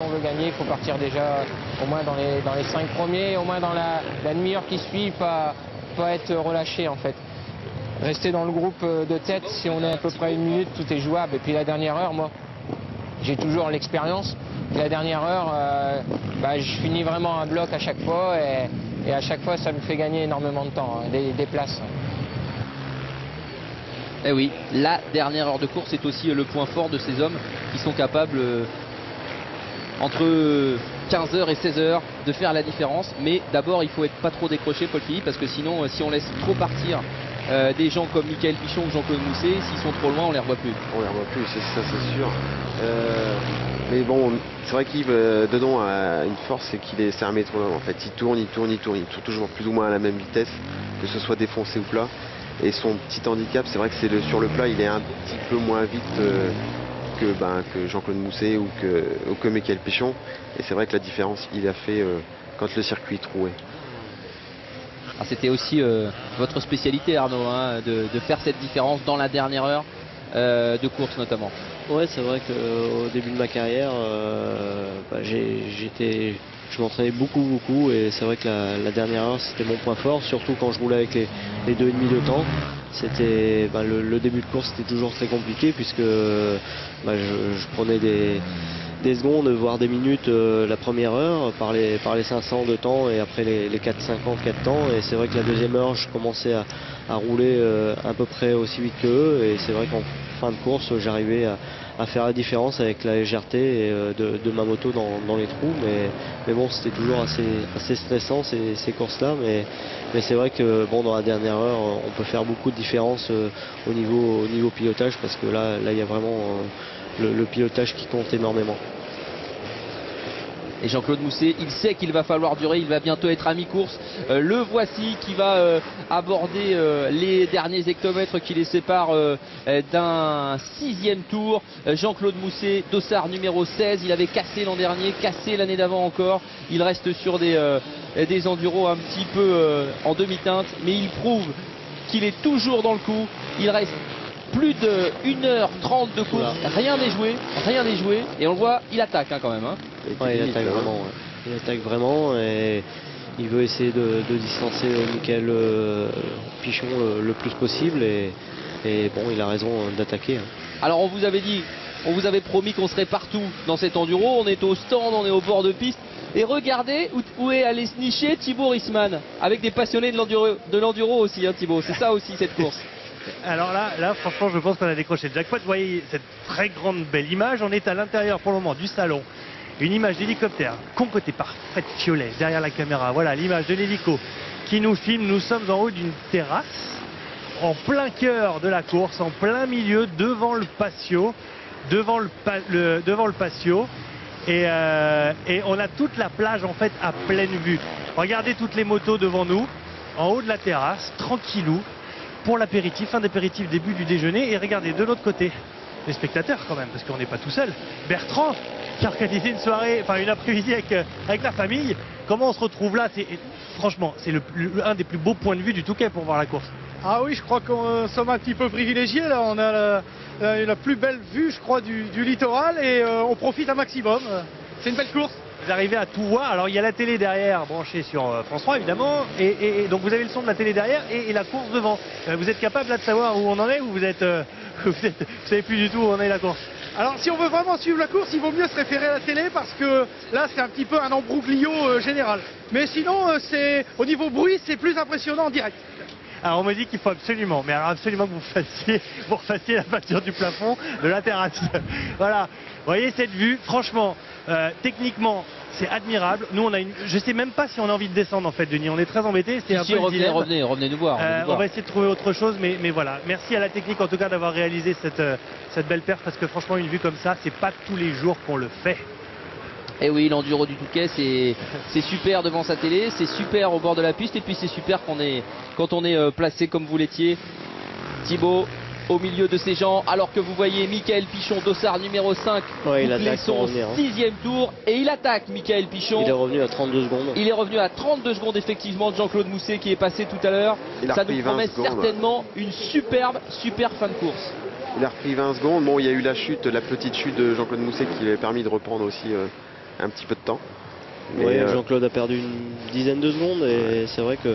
On veut gagner, il faut partir déjà au moins dans les 5 premiers, au moins dans la demi-heure qui suit, pas être relâché en fait. Rester dans le groupe de tête, si on est à peu près 1 minute, tout est jouable. Et puis la dernière heure, moi, j'ai toujours l'expérience. La dernière heure, je finis vraiment un bloc à chaque fois et à chaque fois, ça me fait gagner énormément de temps, des places. Eh oui, la dernière heure de course est aussi le point fort de ces hommes qui sont capables entre 15h et 16h de faire la différence. Mais d'abord, il faut être pas trop décroché, Paul Philippe, parce que sinon, si on laisse trop partir des gens comme Mickaël Pichon ou Jean-Claude Mousset, s'ils sont trop loin, on les revoit plus. On les revoit plus, ça c'est sûr. Mais bon, c'est vrai qu'Yves Dedon a une force, c'est c'est un métronome en fait. Il tourne toujours plus ou moins à la même vitesse, que ce soit défoncé ou plat. Et son petit handicap, c'est vrai que sur le plat, il est un petit peu moins vite que Jean-Claude Mousset ou que Mickaël Pichon. Et c'est vrai que la différence, il a fait quand le circuit trouait. C'était aussi votre spécialité, Arnaud, hein, de faire cette différence dans la dernière heure de course notamment. Ouais, c'est vrai qu'au début de ma carrière, je m'entraînais beaucoup et c'est vrai que la dernière heure c'était mon point fort, surtout quand je roulais avec les 2,5 de temps. C'était le début de course était toujours très compliqué puisque je prenais des secondes, voire des minutes la première heure par les 500 de temps et après les 4,50 4 temps. Et c'est vrai que la deuxième heure je commençais à rouler à peu près aussi vite qu'eux et c'est vrai qu'en fin de course j'arrivais à faire la différence avec la légèreté de ma moto dans les trous, mais bon, c'était toujours assez stressant ces courses-là, mais c'est vrai que bon, dans la dernière heure on peut faire beaucoup de différence au niveau pilotage, parce que là il y a vraiment le pilotage qui compte énormément. Et Jean-Claude Mousset, il sait qu'il va falloir durer, il va bientôt être à mi-course. Le voici qui va aborder les derniers hectomètres qui les séparent d'un 6e tour. Jean-Claude Mousset, dossard numéro 16, il avait cassé l'an dernier, cassé l'année d'avant encore. Il reste sur des enduros un petit peu en demi-teinte, mais il prouve qu'il est toujours dans le coup. Il reste plus de 1h30 de course, rien n'est joué, et on le voit, il attaque quand même. Ouais, il attaque vraiment, il attaque vraiment et il veut essayer de distancer Mickaël Pichon le plus possible et bon, il a raison d'attaquer. Alors on vous avait promis qu'on serait partout dans cet enduro, on est au stand, on est au bord de piste. Et regardez où est allé se nicher Thibaut Rissmann, avec des passionnés de l'enduro aussi, Thibaut, c'est ça aussi cette course. Alors là, franchement, je pense qu'on a décroché le jackpot. Vous voyez cette très grande belle image. On est à l'intérieur pour le moment du salon. Une image d'hélicoptère concoctée par Fred Fiolet derrière la caméra. Voilà l'image de l'hélico qui nous filme. Nous sommes en haut d'une terrasse, en plein cœur de la course, en plein milieu, devant le patio. Devant le patio. Et on a toute la plage en fait à pleine vue. Regardez toutes les motos devant nous, en haut de la terrasse, tranquillou. Pour l'apéritif, fin d'apéritif, début du déjeuner. Et regardez de l'autre côté, les spectateurs quand même, parce qu'on n'est pas tout seul. Bertrand qui a organisé une soirée, enfin une après-midi avec la famille. Comment on se retrouve là? Franchement, c'est un des plus beaux points de vue du Touquet pour voir la course. Ah oui, je crois qu'on sommes un petit peu privilégiés là. On a la plus belle vue, je crois, du littoral et on profite un maximum. C'est une belle course. Vous arrivez à tout voir. Alors il y a la télé derrière branchée sur France 3 évidemment et donc vous avez le son de la télé derrière et la course devant. Vous êtes capable là de savoir où on en est ou vous savez plus du tout où on est la course? Alors si on veut vraiment suivre la course, il vaut mieux se référer à la télé parce que là c'est un petit peu un embroglio général. Mais sinon au niveau bruit c'est plus impressionnant en direct. Alors on me dit qu'il faut absolument que vous refassiez la peinture du plafond de la terrasse. Voilà, vous voyez cette vue, franchement, techniquement c'est admirable. Nous on a je sais même pas si on a envie de descendre en fait, Denis, on est très embêtés. Revenez nous voir. On va essayer de trouver autre chose, mais voilà. Merci à la technique en tout cas d'avoir réalisé cette belle perf, parce que franchement une vue comme ça, c'est pas tous les jours qu'on le fait. Et oui, l'enduro du Touquet, c'est super devant sa télé, c'est super au bord de la piste, et puis c'est super quand on est placé comme vous l'étiez, Thibaut, au milieu de ces gens, alors que vous voyez Mickaël Pichon, dossard numéro 5, boucler son 6e tour, et il attaque Mickaël Pichon. Il est revenu à 32 secondes. Il est revenu à 32 secondes effectivement de Jean-Claude Mousset qui est passé tout à l'heure. Ça nous promet certainement une superbe fin de course. Il a repris 20 secondes. Bon, il y a eu la petite chute de Jean-Claude Mousset qui lui a permis de reprendre aussi un petit peu de temps. Oui, Jean-Claude a perdu une dizaine de secondes et c'est vrai que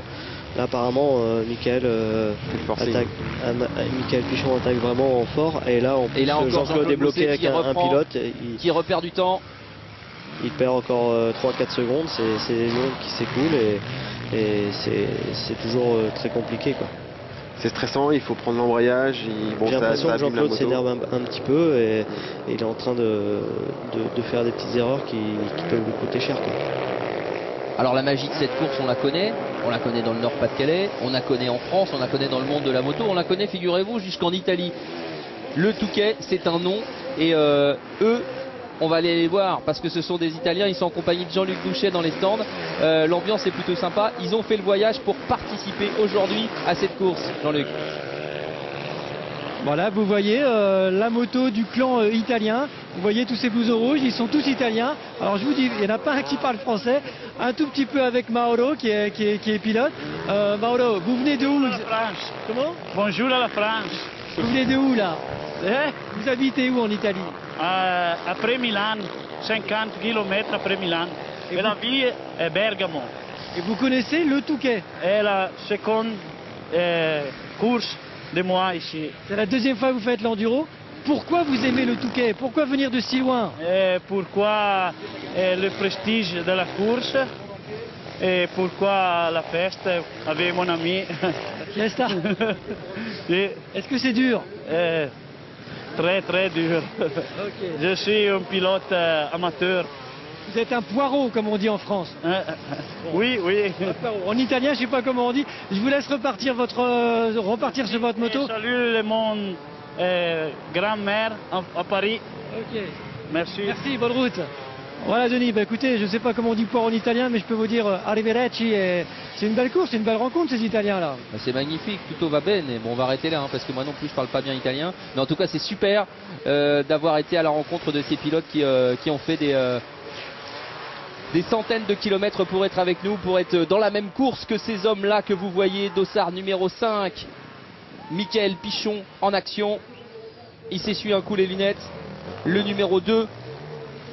là apparemment Michael Pichon attaque vraiment fort et là en plus Jean-Claude est bloqué avec un pilote qui repère du temps. Il perd encore 3-4 secondes, c'est les secondes qui s'écoulent et c'est toujours très compliqué quoi. C'est stressant, il faut prendre l'embrayage. J'ai l'impression que Jean-Claude s'énerve un petit peu et il est en train de faire des petites erreurs qui peuvent lui coûter cher quoi. Alors la magie de cette course, on la connaît dans le Nord-Pas-de-Calais, on la connaît en France, on la connaît dans le monde de la moto, on la connaît, figurez-vous, jusqu'en Italie. Le Touquet, c'est un nom et eux, on va aller les voir parce que ce sont des Italiens, ils sont en compagnie de Jean-Luc Douchet dans les stands. L'ambiance est plutôt sympa, ils ont fait le voyage pour participer aujourd'hui à cette course, Jean-Luc. Voilà, vous voyez la moto du clan italien. Vous voyez tous ces blousons rouges, ils sont tous italiens. Alors je vous dis, il n'y en a pas un qui parle français. Un tout petit peu avec Mauro qui est pilote. Mauro, vous venez de où? La France. Comment? Bonjour à la France. Vous venez de où là? Vous habitez où en Italie? Après Milan, 50 km après Milan. Et la ville est Bergamo. Et vous connaissez le Touquet? C'est la seconde course de moi ici. C'est la deuxième fois que vous faites l'enduro. Pourquoi vous aimez le Touquet? Pourquoi venir de si loin? Pourquoi le prestige de la course? Et pourquoi la fête avec mon ami? Fiesta. Est-ce que c'est dur? Très très dur. Okay. Je suis un pilote amateur. Vous êtes un poireau comme on dit en France. Oui, oui. En italien, je ne sais pas comment on dit. Je vous laisse repartir sur votre moto. Je salue mon grand-mère à Paris. Ok. Merci. Merci, bonne route. Voilà Denis, bah écoutez, je ne sais pas comment on dit poire en italien, mais je peux vous dire arrivederci. C'est une belle course, c'est une belle rencontre ces Italiens là. C'est magnifique, tutto va bene. Bon, on va arrêter là parce que moi non plus je parle pas bien italien. Mais en tout cas c'est super d'avoir été à la rencontre de ces pilotes qui ont fait des centaines de kilomètres pour être avec nous, pour être dans la même course que ces hommes-là que vous voyez. Dossard numéro 5, Michael Pichon en action. Il s'essuie un coup les lunettes. Le numéro 2,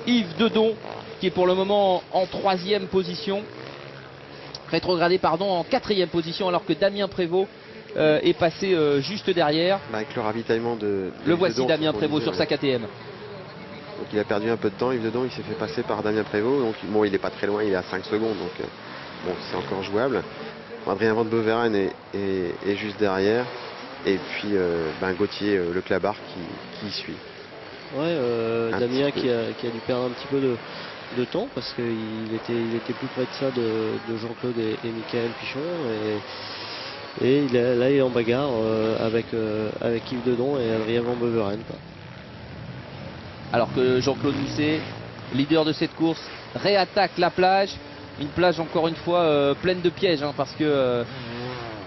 Yves Dedon, qui est pour le moment en 3e position. Rétrogradé, pardon, en 4e position, alors que Damien Prévost est passé juste derrière. Avec le ravitaillement de le voici Dedon, Damien Prévost sur sa KTM. Donc il a perdu un peu de temps, Yves Dedon, il s'est fait passer par Damien Prévost. Donc bon, il n'est pas très loin, il est à 5 secondes, donc bon, c'est encore jouable. Adrien Van Beveren est juste derrière. Et puis Gauthier Le Clabard qui suit. Ouais, Damien qui a dû perdre un petit peu de temps parce qu'il était plus près de ça de Jean-Claude et Michael Pichon. Et là il est en bagarre avec Yves Dedon et Adrien Van Beveren. Alors que Jean-Claude Doucet, leader de cette course, réattaque la plage. Une plage encore une fois pleine de pièges parce que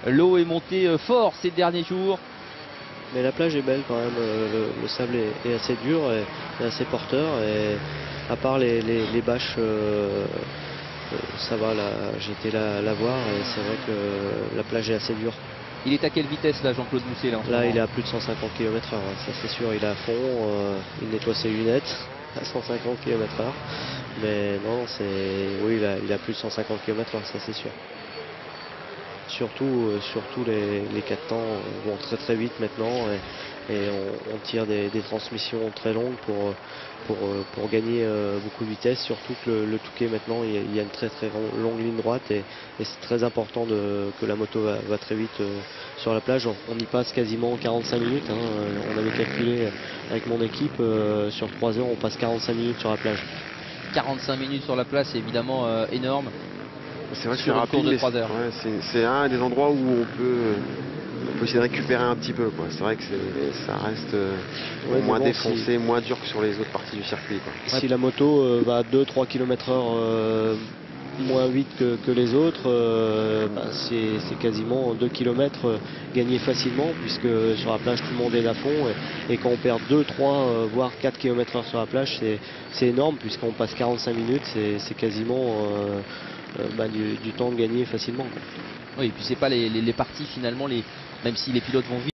l'eau est montée fort ces derniers jours. Mais la plage est belle quand même, le sable est assez dur et assez porteur. Et à part les bâches, ça va, j'ai été là la voir et c'est vrai que la plage est assez dure. Il est à quelle vitesse là Jean-Claude Doucet là il est à plus de 150 km/h, ça c'est sûr, il est à fond, il nettoie ses lunettes à 150 km/h. Mais non, oui, il a plus de 150 km/h, ça c'est sûr. Surtout les 4 temps vont très très vite maintenant et on tire des transmissions très longues pour gagner beaucoup de vitesse. Surtout que le Touquet maintenant il y a une très très longue ligne droite et c'est très important que la moto va très vite sur la plage. On y passe quasiment 45 minutes. On avait calculé avec mon équipe sur 3 heures on passe 45 minutes sur la plage. 45 minutes sur la plage, c'est évidemment énorme. C'est vrai que c'est rapide, c'est un des endroits où on peut essayer de récupérer un petit peu. C'est vrai que ça reste moins défoncé, moins dur que sur les autres parties du circuit. Si la moto va à 2-3 km/h moins vite que les autres, c'est quasiment 2 km gagnés facilement puisque sur la plage tout le monde est à fond et quand on perd 2, 3 voire 4 km/h sur la plage c'est énorme puisqu'on passe 45 minutes, c'est quasiment du temps de gagner facilement. Oui, et puis c'est pas les parties finalement, même si les pilotes vont vite.